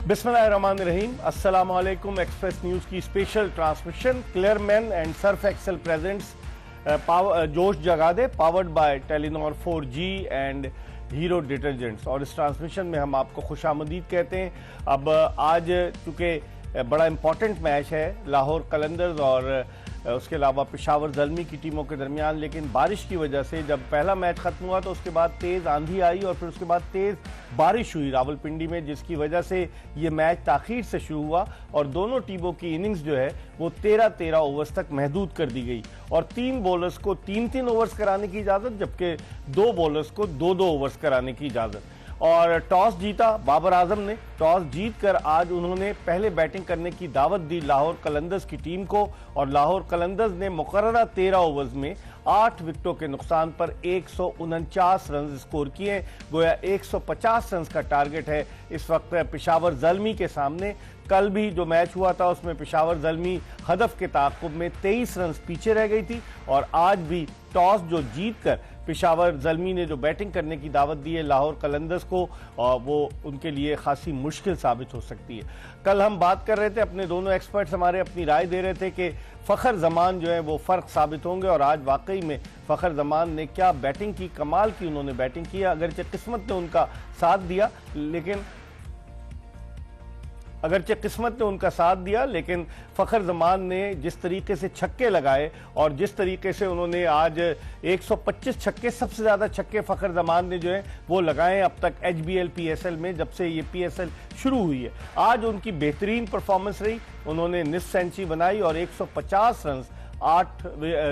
बिस्मिल्लाहिर्रहमानिर्रहीम। अस्सलाम वालेकुम। एक्सप्रेस न्यूज़ की special transmission Clear Men and Surf Excel presents जोश जगा दे, powered by Telenor 4G and Hero detergents. और इस ट्रांसमिशन में हम आपको खुशामदीद कहते हैं। अब आज चूँकि बड़ा इंपॉर्टेंट मैच है लाहौर कलंदर्स और उसके अलावा पेशावर ज़ल्मी की टीमों के दरमियान, लेकिन बारिश की वजह से जब पहला मैच ख़त्म हुआ तो उसके बाद तेज़ आंधी आई और फिर उसके बाद तेज़ बारिश हुई रावलपिंडी में, जिसकी वजह से ये मैच ताख़ीर से शुरू हुआ और दोनों टीमों की इनिंग्स जो है वो 13-13 ओवर्स तक महदूद कर दी गई और 3 बॉलर्स को 3-3 ओवर्स कराने की इजाज़त, जबकि 2 बॉलर्स को 2-2 ओवर्स कराने की इजाज़त। और टॉस जीता बाबर आजम ने। टॉस जीतकर आज उन्होंने पहले बैटिंग करने की दावत दी लाहौर कलंदर्स की टीम को और लाहौर कलंदर्स ने मुकर्ररा 13 ओवर्स में 8 विकेटों के नुकसान पर 149 रन स्कोर किए। गोया 150 रन का टारगेट है इस वक्त पेशावर ज़ल्मी के सामने। कल भी जो मैच हुआ था उसमें पेशावर ज़ल्मी हदफ के ताक़ुब में 23 रन पीछे रह गई थी और आज भी टॉस जो जीतकर पेशावर ज़ल्मी ने जो बैटिंग करने की दावत दी है लाहौर कलंदर्स को, वो उनके लिए खासी मुश्किल साबित हो सकती है। कल हम बात कर रहे थे, अपने दोनों एक्सपर्ट्स हमारे अपनी राय दे रहे थे कि फ़खर जमान जो है वो फ़र्क साबित होंगे और आज वाकई में फ़खर जमान ने क्या बैटिंग की, कमाल की उन्होंने बैटिंग की। अगरचे किस्मत ने उनका साथ दिया लेकिन फ़खर जमान ने जिस तरीके से छक्के लगाए और जिस तरीके से उन्होंने आज 125 छक्के, सबसे ज़्यादा छक्के फ़खर जमान ने जो है वो लगाए अब तक HBL PSL में, जब से ये PSL शुरू हुई है। आज उनकी बेहतरीन परफॉर्मेंस रही, उन्होंने निस्फ सेंचुरी बनाई और 150 रन 8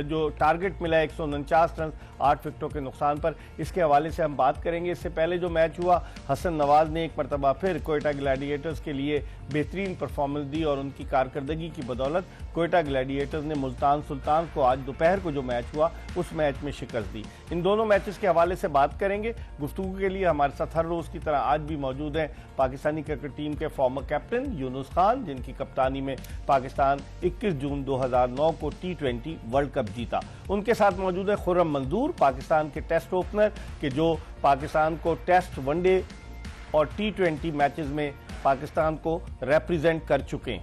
जो टारगेट मिला 149 रन 8 विकेटों के नुकसान पर, इसके हवाले से हम बात करेंगे। इससे पहले जो मैच हुआ, हसन नवाज ने एक मरतबा फिर कोयटा ग्लैडिएटर्स के लिए बेहतरीन परफॉर्मेंस दी और उनकी कारकर्दगी की बदौलत कोयटा ग्लैडिएटर्स ने मुल्तान सुल्तान को आज दोपहर को जो मैच हुआ उस मैच में शिकस्त दी। इन दोनों मैचेस के हवाले से बात करेंगे। गुफ्तगू के लिए हमारे साथ हर रोज़ की तरह आज भी मौजूद हैं पाकिस्तानी क्रिकेट टीम के फॉर्मर कैप्टन यूनुस खान, जिनकी कप्तानी में पाकिस्तान 21 जून 2009 को T20 वर्ल्ड कप जीता। उनके साथ मौजूद है खुर्रम मंजूर, पाकिस्तान के टेस्ट ओपनर के जो पाकिस्तान को टेस्ट, वनडे और T20 मैचेस में पाकिस्तान को रिप्रेजेंट कर चुके हैं।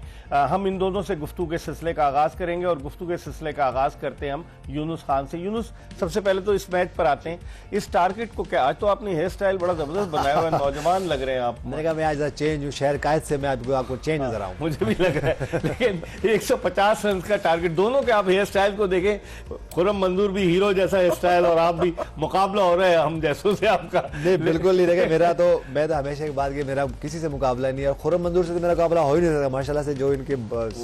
हम इन दोनों से गुफ्तगू के सिलसिले का आगाज़ करेंगे और गुफ्तगू के सिलसिले का आगाज़ करते हैं हम यूनुस खान से। यूनुस, सबसे पहले तो इस मैच पर आते हैं, इस टारगेट को क्या, आज तो आपने हेयर स्टाइल बड़ा ज़बरदस्त बनाया हुआ है, नौजवान लग रहे हैं आप। मैंने कहा मैं आज चेंज हूँ, शहर कायद से मैं आपको चेंज नजर आऊँ। मुझे भी लग रहा है, लेकिन 150 रन का टारगेट, दोनों के आप हेयर स्टाइल को देखें, खुर्रम मंजूर भी हीरो जैसा हेयर स्टाइल और आप भी, मुकाबला हो रहा है हम जैसों से आपका। नहीं, बिल्कुल नहीं। देखे मैं तो हमेशा एक बात की, मेरा किसी से मुकाबला नहीं है और खुर्रम मंजूर से मेरा मुकाबला हो ही नहीं सकता माशाल्लाह से। जो इनके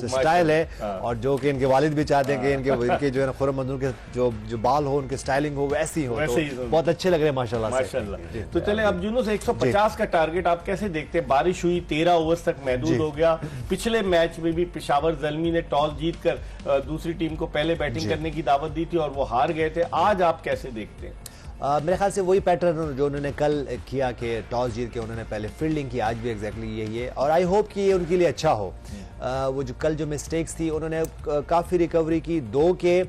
स्टाइल है और जो कि इनके वालिद भी चाहते हैं कि इनके जो है ना खुर्रम मंजूर के जो बाल हो, उनके स्टाइलिंग हो वैसी हो, तो बहुत अच्छे लग रहे हैं माशाल्लाह से। तो चले अब यूनुस, 150 का टारगेट आप कैसे देखते हैं? बारिश हुई, 13 ओवर्स तक महदूद हो गया। पिछले मैच में भी पेशावर ज़ल्मी ने टॉस जीतकर दूसरी टीम को पहले बैटिंग करने की दावत दी थी और वो हार गए थे। आज आप कैसे देखते हैं? मेरे ख्याल से वही पैटर्न जो उन्होंने कल किया कि टॉस जीत के उन्होंने पहले फील्डिंग की, आज भी एग्जैक्टली यही है और आई होप कि ये उनके लिए अच्छा हो। वो जो कल जो मिस्टेक्स थी, उन्होंने काफ़ी रिकवरी की। 2 के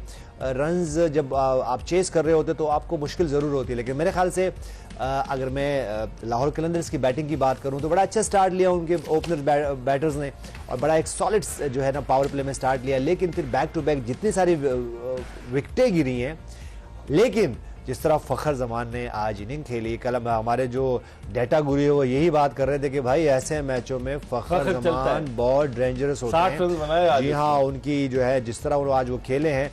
रन्स जब आप चेस कर रहे होते तो आपको मुश्किल ज़रूर होती है, लेकिन मेरे ख्याल से अगर मैं लाहौर कलंदर्स की बैटिंग की बात करूं तो बड़ा अच्छा स्टार्ट लिया उनके ओपनर बैटर्स ने और बड़ा एक सॉलिड जो है ना पावर प्ले में स्टार्ट लिया, लेकिन फिर बैक टू बैक जितनी सारी विकेटें गिरी हैं, लेकिन जिस तरह फ़खर जमान ने आज इनिंग खेली, कल हमारे जो डेटा गुरु है वो यही बात कर रहे थे कि भाई ऐसे मैचों में फ़खर जमान बहुत डेंजरस होते हैं। जी हाँ, उनकी जो है जिस तरह आज वो खेले हैं,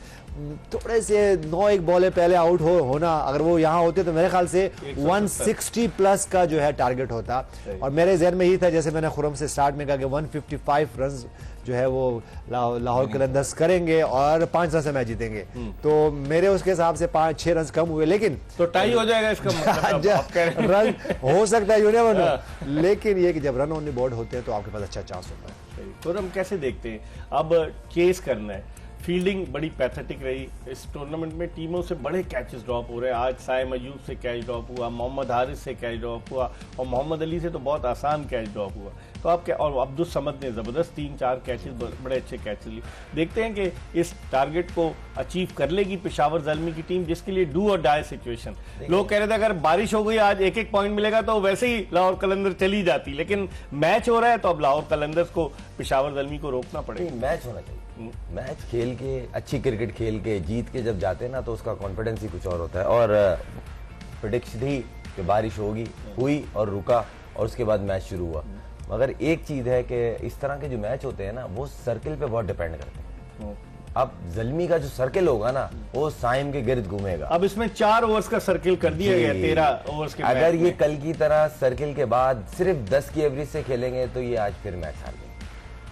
थोड़े से 9-1 बॉले पहले आउट होना, अगर वो यहाँ होते तो मेरे ख्याल से 160 प्लस का जो है टारगेट होता। और मेरे जहन में ही था, जैसे मैंने खुर्रम से स्टार्ट में कहा कि 155 रन जो है वो लाहौर कलंदर्स करेंगे और 5 रन से मैच जीतेंगे, तो मेरे उसके हिसाब से 5-6 रन कम हुए, लेकिन तो टाई हो जाएगा इसका मतलब रन हो सकता है, यू नेवर नो। लेकिन ये कि जब रन ऑन द बोर्ड होते हैं तो आपके पास अच्छा चांस होता है। तो हम कैसे देखते हैं? अब चेस करना है, फील्डिंग बड़ी पैथेटिक रही। इस टूर्नामेंट में टीमों से बड़े कैचेस ड्रॉप हो रहे हैं। आज साइम अयूब से कैच ड्रॉप हुआ, मोहम्मद हारिस से कैच ड्रॉप हुआ और मोहम्मद अली से तो बहुत आसान कैच ड्रॉप हुआ। तो आप क्या, और अब्दुल समद ने ज़बरदस्त 3-4 कैचेस, बड़े अच्छे कैचेस लिए। देखते हैं कि इस टारगेट को अचीव कर लेगी पेशावर ज़ल्मी की टीम, जिसके लिए डू और डाई सिचुएशन। लोग कह रहे थे अगर बारिश हो गई आज 1-1 पॉइंट मिलेगा तो वैसे ही लाहौर कलंदर चली जाती, लेकिन मैच हो रहा है तो अब लाहौर कलंदर्स को पेशावर ज़ल्मी को रोकना पड़ेगा। मैच होना चाहिए, मैच खेल के, अच्छी क्रिकेट खेल के, जीत के जब जाते हैं ना तो उसका कॉन्फिडेंस ही कुछ और होता है। और प्रेडिक्शन थी कि बारिश होगी, हुई और रुका और उसके बाद मैच शुरू हुआ। मगर एक चीज है कि इस तरह के जो मैच होते हैं ना वो सर्किल पे बहुत डिपेंड करते हैं। अब ज़ल्मी का जो सर्किल होगा ना वो साइम के गिर्द घूमेगा। अब इसमें 4 ओवर्स का सर्किल कर दिया गया 13 ओवर्स के। अगर ये कल की तरह सर्किल के बाद सिर्फ 10 की एवरेज से खेलेंगे तो ये आज फिर मैच हार गए।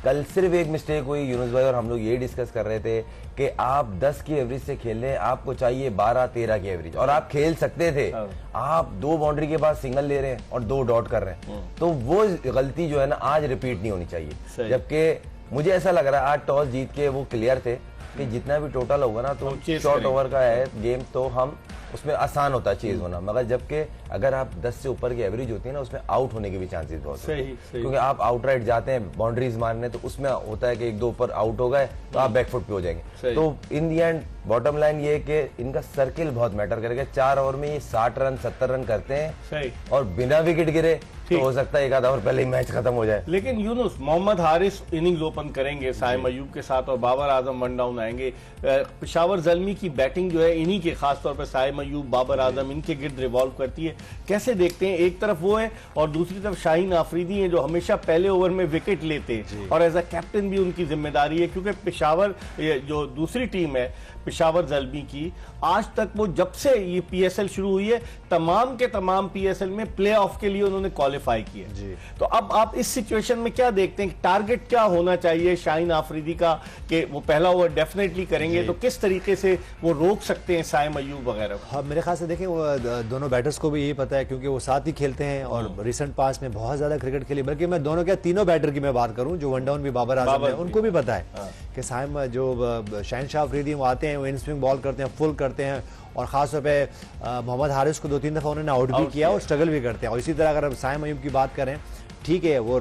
कल सिर्फ एक मिस्टेक हुई, यूनुस भाई और हम लोग ये डिस्कस कर रहे थे कि आप 10 की एवरेज से खेल रहे हैं, आपको चाहिए 12-13 की एवरेज, और आप खेल सकते थे। आप 2 बाउंड्री के बाद सिंगल ले रहे हैं और 2 डॉट कर रहे हैं, तो वो गलती जो है ना आज रिपीट नहीं होनी चाहिए। जबकि मुझे ऐसा लग रहा है आज टॉस जीत के वो क्लियर थे कि जितना भी टोटल होगा ना तो शॉर्ट ओवर का है गेम तो हम उसमें आसान होता है चेज होना। मगर जबकि अगर आप 10 से ऊपर की एवरेज होती है ना उसमें आउट होने के भी चांसेस बहुत होते हैं, क्योंकि आप आउटराइट जाते हैं बाउंड्रीज मारने तो उसमें होता है कि 1-2 ऊपर आउट हो गए तो आप बैकफुट पे हो जाएंगे। तो इन दी एंड बॉटम लाइन ये कि इनका सर्किल बहुत मैटर करेगा। 4 ओवर में ये 60 रन 70 रन करते हैं और बिना विकेट गिरे तो हो सकता है 1 आधा ओवर पहले ही मैच खत्म हो जाए। लेकिन यूनुस, मोहम्मद हारिस इनिंग्स ओपन करेंगे साइम अयूब के साथ और बाबर आजम 1 डाउन आएंगे। पेशावर ज़ल्मी की बैटिंग जो है इन्हीं के, खासतौर पर साइम अयूब, बाबर आजम, इनके गिर्द रिवॉल्व करती है। कैसे देखते हैं? एक तरफ वो है और दूसरी तरफ शाहीन आफरीदी है जो हमेशा पहले ओवर में विकेट लेते हैं और एज अ कैप्टन भी उनकी जिम्मेदारी है, क्योंकि पेशावर जो दूसरी टीम है पेशावर ज़ल्मी की, आज तक वो जब से ये पीएसएल शुरू हुई है तमाम के तमाम पीएसएल में प्लेऑफ के लिए उन्होंने क्वालिफाई किया। तो अब आप इस सिचुएशन में क्या देखते हैं? टारगेट क्या होना चाहिए शाहीन आफरीदी का कि वो पहला ओवर डेफिनेटली करेंगे, तो किस तरीके से वो रोक सकते हैं साइम अयूब वगैरह? हाँ, मेरे ख्याल से देखें वो दोनों बैटर्स को भी यही पता है क्योंकि वो साथ ही खेलते हैं और रिसेंट पास में बहुत ज्यादा क्रिकेट खेली। बल्कि मैं दोनों क्या तीनों बैटर की मैं बात करूं जो 1 डाउन भी बाबर आजम है, उनको भी पता है कि साइम जो शाहीन आफरीदी वो आते हैं, वो इन स्विंग बॉल करते हैं, फुल करते हैं और खासतौर पे मोहम्मद हारिस को 2-3 दफा उन्होंने आउट भी किया और स्ट्रगल भी करते हैं। और इसी तरह अगर साइम अयूब की बात करें, ठीक है वो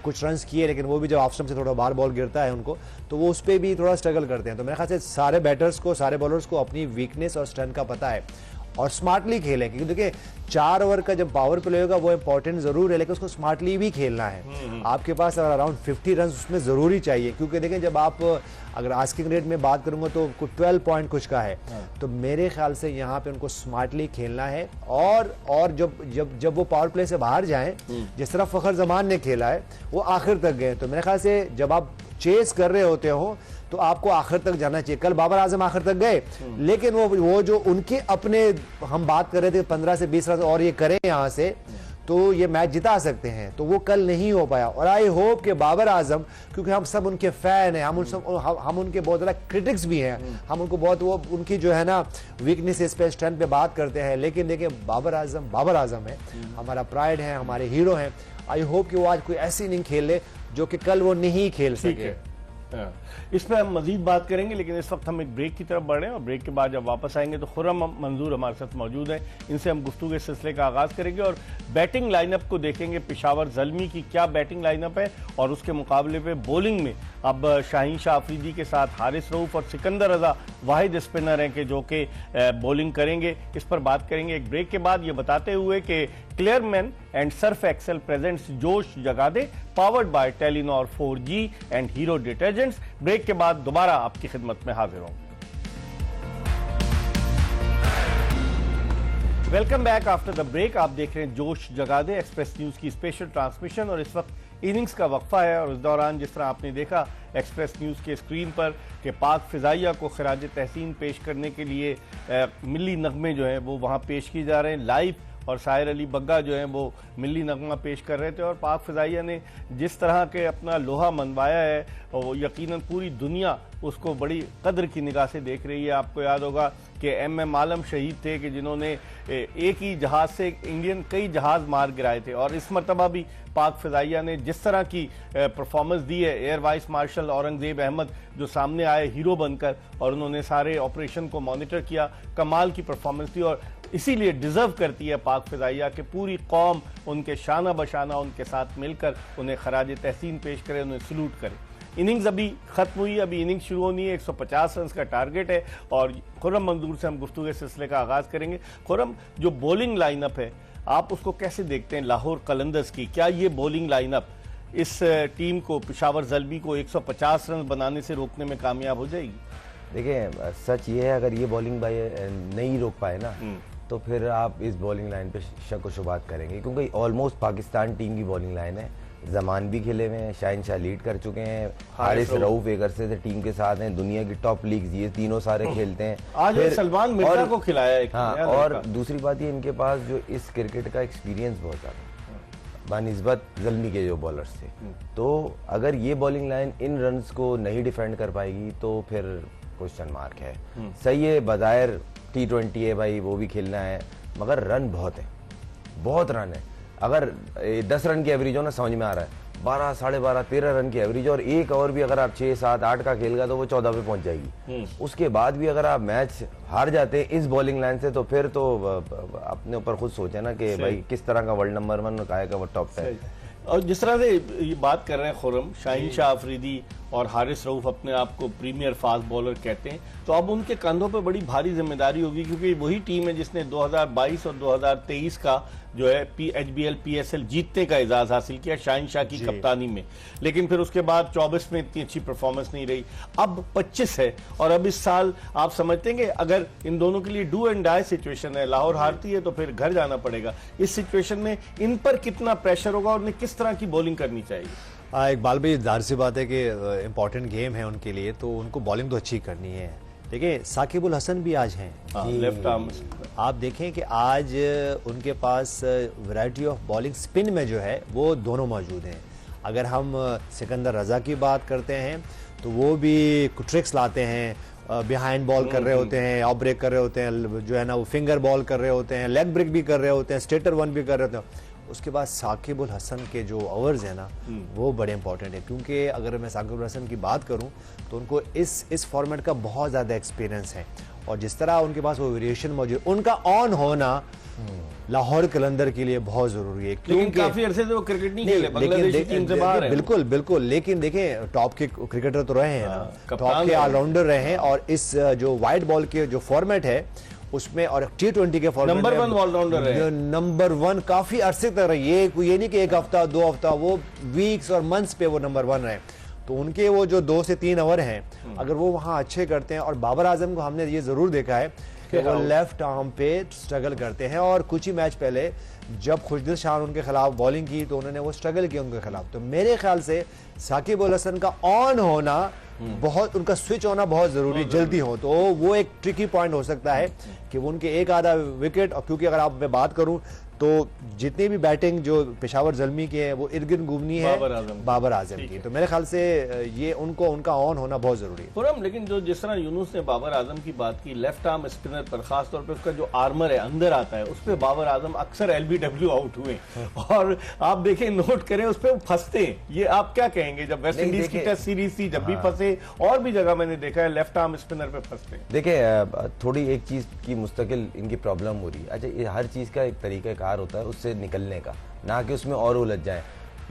कुछ रन्स किए लेकिन वो भी जब ऑफ स्टंप से थोड़ा बार बॉल गिरता है उनको तो वो उस पर भी थोड़ा स्ट्रगल करते हैं। तो मेरे ख्याल से सारे बैटर्स को, सारे बॉलर्स को अपनी वीकनेस और स्ट्रेंथ का पता है और स्मार्टली खेलें, क्योंकि देखिए 4 ओवर का जब पावर प्ले होगा वो इंपॉर्टेंट जरूर है लेकिन उसको स्मार्टली भी खेलना है। आपके पास अगर अराउंड 50 रन उसमें जरूरी चाहिए, क्योंकि देखें जब आप अगर आस्किंग रेट में बात करूंगा तो 12 पॉइंट कुछ का है, तो मेरे ख्याल से यहाँ पे उनको स्मार्टली खेलना है। और जब वो पावर प्ले से बाहर जाएं, जिस तरह फखर जमान ने खेला है वो आखिर तक गए, तो मेरे ख्याल से जब आप चेस कर रहे होते हो तो आपको आखिर तक जाना चाहिए। कल बाबर आजम आखिर तक गए लेकिन वो जो उनके अपने हम बात कर रहे थे 15 से 20 रन और ये करें यहाँ से तो ये मैच जिता सकते हैं, तो वो कल नहीं हो पाया। और आई होप कि बाबर आजम, क्योंकि हम सब उनके फैन हैं, हम उनके बहुत ज़्यादा क्रिटिक्स भी हैं, हम उनको बहुत वो उनकी जो है ना वीकनेस पे स्ट्रेंथ पे बात करते हैं, लेकिन देखिए बाबर आजम है, हमारा प्राइड है, हमारे हीरो हैं। आई होप कि वो आज कोई ऐसी इनिंग खेल ले जो कि कल वो नहीं खेल सके। इस पर हम मजीद बात करेंगे, लेकिन इस वक्त हम एक ब्रेक की तरफ बढ़ रहे हैं और ब्रेक के बाद जब वापस आएंगे तो खुर्रम मंजूर हमारे साथ मौजूद है। इनसे हम गुफ्तगू के सिलसिले का आगाज़ करेंगे और बैटिंग लाइनअप को देखेंगे। पेशावर ज़ल्मी की क्या बैटिंग लाइनअप है और उसके मुकाबले पे बॉलिंग में अब शाहीन आफरीदी के साथ हारिस रऊफ और सिकंदर रजा वाहिद स्पिनर हैं कि जो कि बॉलिंग करेंगे। इस पर बात करेंगे एक ब्रेक के बाद, ये बताते हुए कि Clearman and Surf Excel presents जोश जगा दे, powered by Telenor 4G and Hero detergents. Break के बाद दोबारा आपकी खिदमत में हाजिर होंगे। Welcome back after the break. आप देख रहे हैं जोश जगा दे, एक्सप्रेस न्यूज की स्पेशल ट्रांसमिशन और इस वक्त इनिंग्स का वक्फा है और इस दौरान जिस तरह आपने देखा एक्सप्रेस न्यूज़ के स्क्रीन पर कि पाक फ़िज़ाइया को खराज तहसीन पेश करने के लिए मिली नगमे जो हैं वो वहाँ पेश किए जा रहे हैं लाइव और साहिर अली बग्गा जो हैं वो मिली नगमा पेश कर रहे थे। और पाक फ़िज़ाइया ने जिस तरह के अपना लोहा मनवाया है वो यकीनन पूरी दुनिया उसको बड़ी कदर की निगाह से देख रही है। आपको याद होगा कि एम आलम शहीद थे कि जिन्होंने एक ही जहाज़ से इंडियन कई जहाज़ मार गिराए थे। और इस मरतबा भी पाक फ़िज़ाइया ने जिस तरह की परफॉर्मेंस दी है, air vice marshal Aurangzeb Ahmed जो सामने आए हीरो बनकर और उन्होंने सारे ऑपरेशन को मॉनिटर किया, कमाल की परफॉर्मेंस दी। और इसीलिए डिज़र्व करती है पाक फ़िज़ाइया कि पूरी कौम उनके शाना बशाना उनके साथ मिलकर उन्हें खराज तहसीन पेश करे, उन्हें सलूट करे। इनिंग्स अभी खत्म हुई, अभी इनिंग्स शुरू होनी है। 150 रन का टारगेट है और खुर्रम मंजूर से हम गुफ्तगू के सिलसिले का आगाज़ करेंगे। खुर्रम, जो बॉलिंग लाइनअप है आप उसको कैसे देखते हैं लाहौर कलंदर्स की? क्या ये बॉलिंग लाइनअप इस टीम को, पेशावर ज़ल्मी को 150 रन बनाने से रोकने में कामयाब हो जाएगी? देखिए, सच ये है अगर ये बॉलिंग नहीं रोक पाए ना तो फिर आप इस बॉलिंग लाइन पे शक व शुबात करेंगे, क्योंकि ऑलमोस्ट पाकिस्तान टीम की बॉलिंग लाइन है। जमान भी खेले हुए हैं, शाहिन शाह लीड कर चुके हैं, हारिस रऊफ एक अरसे से टीम के साथ हैं, दुनिया की टॉप लीग्स ये तीनों सारे खेलते हैं। आज सलमान मिर्जा को खिलाया एक। हाँ, और दूसरी बात ये इनके पास जो इस क्रिकेट का एक्सपीरियंस बहुत ज़्यादा बानिस्बत ज़ल्मी के जो बॉलर्स थे। तो अगर ये बॉलिंग लाइन इन रन्स को नहीं डिफेंड कर पाएगी तो फिर क्वेश्चन मार्क है। सही है, बज़ाहिर T20 है भाई, वो भी खेलना है, मगर रन बहुत है, बहुत रन है। अगर 10 रन की एवरेज हो ना, समझ में आ रहा है 12, 12.5, 13 रन की एवरेज, और एक और भी अगर आप 6, 7, 8 का खेलेगा तो वो 14 पे पहुंच जाएगी। उसके बाद भी अगर आप मैच हार जाते हैं इस बॉलिंग लाइन से तो फिर तो अपने ऊपर खुद सोचे ना कि भाई किस तरह का वर्ल्ड नंबर 1 का का वो टॉप 10। और जिस तरह से ये बात कर रहे हैं खुर्रम, शाहीन शाह अफरीदी और हारिस रऊफ अपने आप को प्रीमियर फास्ट बॉलर कहते हैं, तो अब उनके कंधों पे बड़ी भारी जिम्मेदारी होगी, क्योंकि वही टीम है जिसने 2022 और 2023 का जो है HBL PSL जीतने का एजाज हासिल किया शाहीन शाह की कप्तानी में। लेकिन फिर उसके बाद 24 में इतनी अच्छी परफॉर्मेंस नहीं रही, अब 25 है। और अब इस साल आप समझते हैं कि अगर इन दोनों के लिए डू एंड डाई सिचुएशन है, लाहौर हारती है तो फिर घर जाना पड़ेगा, इस सिचुएशन में इन पर कितना प्रेशर होगा और उन्हें किस तरह की बॉलिंग करनी चाहिए? इकबाल भाई, जाहिर सी बात है कि इम्पोर्टेंट गेम है उनके लिए, तो उनको बॉलिंग तो अच्छी करनी है। देखिए, साकिबुल हसन भी आज हैं, लेफ्ट आर्म। आप देखें कि आज उनके पास वैरायटी ऑफ बॉलिंग स्पिन में जो है वो दोनों मौजूद हैं। अगर हम सिकंदर रजा की बात करते हैं तो वो भी कुछ ट्रिक्स लाते हैं, बिहाइंड बॉल कर रहे होते हैं, ऑफ ब्रेक कर रहे होते हैं, जो है ना वो फिंगर बॉल कर रहे होते हैं, लेग ब्रेक भी कर रहे होते हैं, स्टेटर वन भी कर रहे होते हैं। उसके बाद साकिबुल हसन के जो ओवर्स हैं ना वो बड़े इंपॉर्टेंट है, क्योंकि अगर मैं साकिबुल हसन की बात करूं तो उनको इस फॉर्मेट का बहुत ज़्यादा एक्सपीरियंस है, और जिस तरह उनके पास वो वेरिएशन मौजूद, उनका ऑन होना लाहौर कलंदर के लिए बहुत जरूरी है, क्योंकि काफी अरसे से वो क्रिकेट नहीं खेले, बांग्लादेश टीम से बाहर है। बिल्कुल बिल्कुल, लेकिन देखें टॉप के क्रिकेटर तो रहे हैं ना, टॉप के ऑलराउंडर रहे हैं, और इस जो वाइड बॉल के जो फॉर्मेट है उसमें और T20 के फॉर्मेट नंबर 1 ऑलराउंडर है, नंबर 1 काफी अरसे तक रहे। ये नहीं कि एक हफ्ता 2 हफ्ता, वो वीक्स और मंथ्स पे वो नंबर 1 रहे। तो उनके वो जो 2 से 3 ओवर हैं, अगर वो वहां अच्छे करते हैं, और बाबर आजम को हमने ये जरूर देखा है कि वो लेफ्ट आर्म पे स्ट्रगल करते हैं, और कुछ ही मैच पहले जब खुशदिल शाह उनके खिलाफ बॉलिंग की तो उन्होंने वो स्ट्रगल किया उनके खिलाफ। तो मेरे ख्याल से साकिबुल हसन का ऑन होना बहुत, उनका स्विच होना बहुत जरूरी, जल्दी हो तो वो एक ट्रिकी पॉइंट हो सकता है कि वो उनके एक आधा विकेट, और क्योंकि अगर आप मैं बात करूं तो जितनी भी बैटिंग जो पेशावर ज़ल्मी की है वो इर्गिन घूमनी है बाबर आजम की, तो मेरे ख्याल से ये उनका ऑन होना बहुत जरूरी है। खुर्रम, लेकिन जो जिस तरह यूनुस ने बाबर आजम की बात की, लेफ्ट आर्म स्पिनर पर खास तौर पे उसका जो आर्मर है अंदर आता है, उस पर बाबर आजम अक्सर LBW आउट हुए, और आप देखें नोट करें उस पर फंसते हैं। ये आप क्या कहेंगे, जब वेस्ट इंडीज की टेस्ट सीरीज थी जब भी फंसे, और भी जगह मैंने देखा है लेफ्ट आर्म स्पिनर पे फंसते हैं। देखिए, थोड़ी एक चीज की मुस्तकिल इनकी प्रॉब्लम हो रही है। अच्छा, ये हर चीज का एक तरीका होता है उससे निकलने का, ना कि उसमें और उलझ जाए।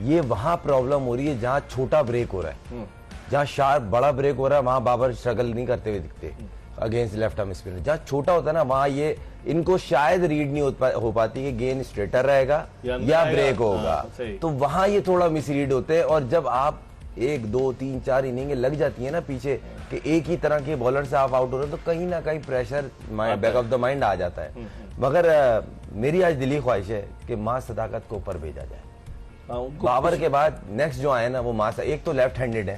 ये वहां प्रॉब्लम हो रही है जहां छोटा ब्रेक हो रहा है, जहां शार्प बड़ा ब्रेक हो रहा है, वहां बाबर स्ट्रगल नहीं करते हुए दिखते अगेंस्ट लेफ्ट आर्म स्पिनर। जहां छोटा होता है ना, वहां ये इनको शायद रीड नहीं हो पाती कि गेंद स्ट्रेटर रहेगा या ब्रेक होगा, तो वहां ये थोड़ा मिसरीड होते हैं। और जब आप 1, 2, 3, 4 इनिंग लग जाती है ना पीछे कि एक ही तरह के बॉलर से आप आउट हो रहे हो, तो कहीं ना कहीं pressure back of the mind आ जाता है। मगर मेरी आज दिली ख्वाहिश है कि मां सदाकत को ऊपर भेजा जाए, बाबर के बाद नेक्स्ट जो आए ना वो मासा, एक तो लेफ्ट हैंडेड है,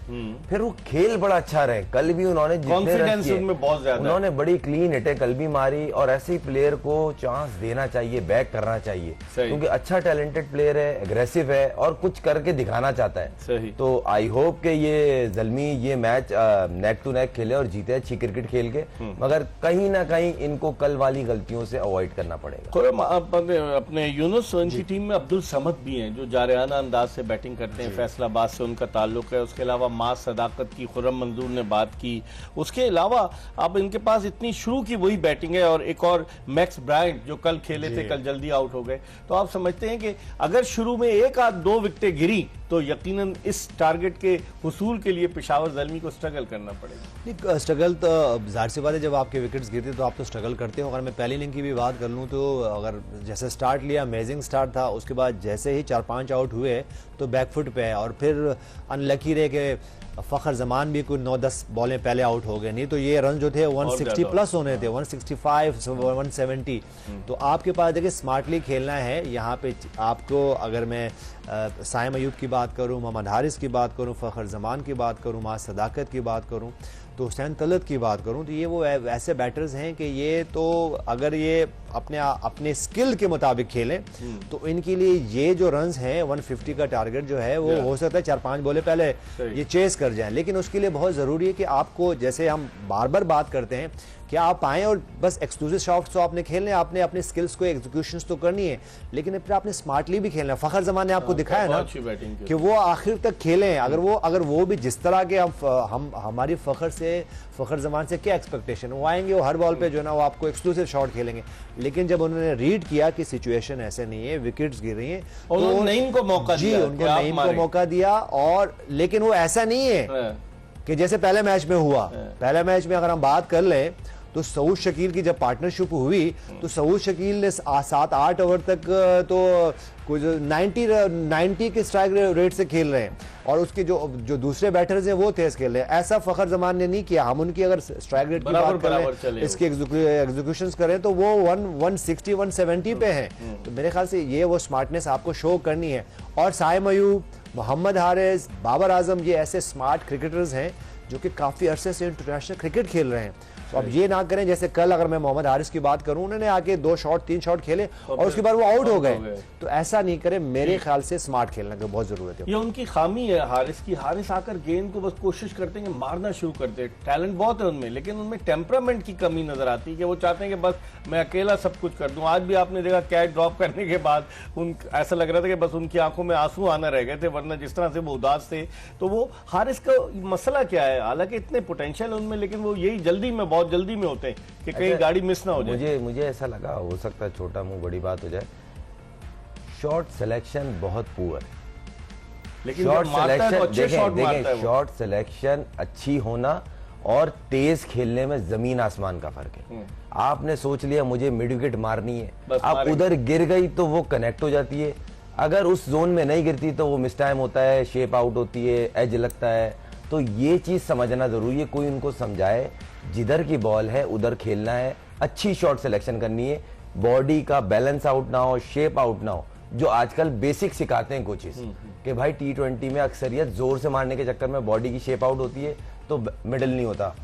फिर वो खेल बड़ा अच्छा रहे। कल भी उन्होंने जितने रन कॉन्फिडेंस किए उनमें बहुत ज्यादा है। उन्होंने बड़ी क्लीन हिटें कल भी मारी, और ऐसे ही प्लेयर को चांस देना चाहिए, बैक करना चाहिए, क्योंकि अच्छा टैलेंटेड प्लेयर है, एग्रेसिव है और कुछ करके दिखाना चाहता है। सही। तो आई होप कि ये जल्मी ये मैच नेक टू नेक खेले और जीते अच्छी क्रिकेट खेल के, मगर कहीं ना कहीं इनको कल वाली गलतियों से अवॉइड करना पड़ेगा। खुर्रम, अपने यूनुस इनकी टीम में अब्दुल समद भी हैं जो जारियाना अंदाज से बैटिंग करते हैं, फैसलाबाद से उनका ताल्लुक है। उसके अलावा मास सदाकत की खुर्रम मंजूर ने बात की। उसके अलावा अब इनके पास इतनी शुरू की वही बैटिंग है, और एक और मैक्स ब्रायंट जो कल खेले थे, कल जल्दी आउट हो गए। तो आप समझते हैं कि अगर शुरू में एक आध दो विकेटें गिरी तो यकीनन इस टारगेट के हुसूल के लिए पेशावर ज़ल्मी को स्ट्रगल करना पड़ेगा। स्ट्रगल तो जाहिर सी बात है, जब आपके विकेट्स गिरते तो आप तो स्ट्रगल करते हो। अगर मैं पहली इनिंग की भी बात कर लूँ तो अगर जैसे स्टार्ट लिया, अमेजिंग स्टार्ट था, उसके बाद जैसे ही 4-5 आउट हुए तो बैकफुट पे है, और फिर अनलकी रहे कि फ़खर जमान भी कुछ 9-10 बॉलें पहले आउट हो गए, नहीं तो ये रन जो थे 160 प्लस होने थे, 165 170। तो आपके पास देखिए स्मार्टली खेलना है यहाँ पे आपको। अगर मैं साइम अयूब की बात करूँ, मोहम्मद हारिस की बात करूँ, फ़खर जमान की बात करूँ, मास सदाकत की बात करूँ, तो हुसैन तलत की बात करूं, तो ये वो ऐसे बैटर्स हैं कि ये तो अगर ये अपने स्किल के मुताबिक खेलें तो इनके लिए ये जो रन्स हैं 150 का टारगेट जो है वो हो सकता है 4-5 बॉले पहले ये चेस कर जाएं। लेकिन उसके लिए बहुत ज़रूरी है कि आपको, जैसे हम बार बार बात करते हैं, कि आप आएँ और बस एक्सक्लूसिव शॉट्स तो आपने खेलने, आपने अपने स्किल्स को एग्जीक्यूशंस तो करनी है, लेकिन फिर आपने स्मार्टली भी खेलना है। फ़खर जमान ने आपको दिखाया ना कि वो आखिर तक खेलें। अगर वो भी जिस तरह के हम हमारी फ़खर जमान से क्या एक्सपेक्टेशन, वो आएंगे, वो हर बॉल पे जो है ना वो आपको एक्सक्लूसिव शॉट खेलेंगे। लेकिन जब उन्होंने रीड किया कि सिचुएशन ऐसे नहीं है, विकेट्स गिर रही हैं, तो नईम को मौका दिया, उनको नईम को मौका दिया। और लेकिन वो ऐसा नहीं है कि जैसे पहले मैच में हुआ। पहले मैच में अगर हम बात कर लें तो सऊद शकील की जब पार्टनरशिप हुई तो सऊद शकील ने 7-8 ओवर तक तो कुछ 90 के स्ट्राइक रेट से खेल रहे हैं, और उसके जो दूसरे बैटर्स हैं वो तेज खेल रहे हैं। ऐसा फ़खर जमान ने नहीं किया। हम उनकी अगर स्ट्राइक रेट की बात करें, इसके एग्जीक्यूशंस करें तो वो 160 170 पे हैं। तो मेरे ख्याल से ये वो स्मार्टनेस आपको शो करनी है। और साइम अयूब, मोहम्मद हारिस, बाबर आजम, ये ऐसे स्मार्ट क्रिकेटर्स हैं जो कि काफ़ी अरसे से इंटरनेशनल क्रिकेट खेल रहे हैं। तो अब ये ना करें जैसे कल अगर मैं मोहम्मद हारिस की बात करूं, उन्होंने आके 2 शॉट 3 शॉट खेले और उसके बाद वो आउट हो गए। तो ऐसा नहीं करें, मेरे ख्याल से स्मार्ट खेलने की बहुत जरूरत है। ये उनकी खामी है हारिस की। हारिस आकर गेंद को बस कोशिश करते हैं कि मारना शुरू कर दे। टैलेंट बहुत है उनमें, लेकिन उनमें टेम्परामेंट की कमी नजर आती है कि वो चाहते हैं कि बस मैं अकेला सब कुछ कर दूं। आज भी आपने देखा कैच ड्रॉप करने के बाद ऐसा लग रहा था कि बस उनकी आंखों में आंसू आना रह गए थे, वरना जिस तरह से वो उदास थे। तो वो हारिस का मसला क्या है? हालांकि इतने पोटेंशियल उनमें, लेकिन वो यही बहुत जल्दी में होते हैं कि कहीं गाड़ी मिस ना हो जाए। मुझे ऐसा लगा, हो सकता है छोटा मुंह बड़ी बात हो जाए, शॉट सिलेक्शन बहुत पुअर है। लेकिन शॉट सिलेक्शन देखें, शॉट सिलेक्शन अच्छी होना और तेज खेलने में जमीन आसमान का फर्क है। आपने सोच लिया मुझे मिड विकेट मारनी है, आप उधर गिर गई तो वो कनेक्ट हो जाती है। अगर उस जोन में नहीं गिरती तो वो मिस टाइम होता है, शेप आउट होती है, एज लगता है। तो ये चीज समझना जरूरी है, कोई उनको समझाए जिधर की बॉल है उधर खेलना है, अच्छी शॉट सिलेक्शन करनी है, बॉडी का बैलेंस आउट ना हो, शेप आउट ना हो, जो आजकल बेसिक सिखाते हैं कोचेस कि भाई T20 में अक्सरियत जोर से मारने के चक्कर में बॉडी की शेप आउट होती है तो मिडल नहीं होता,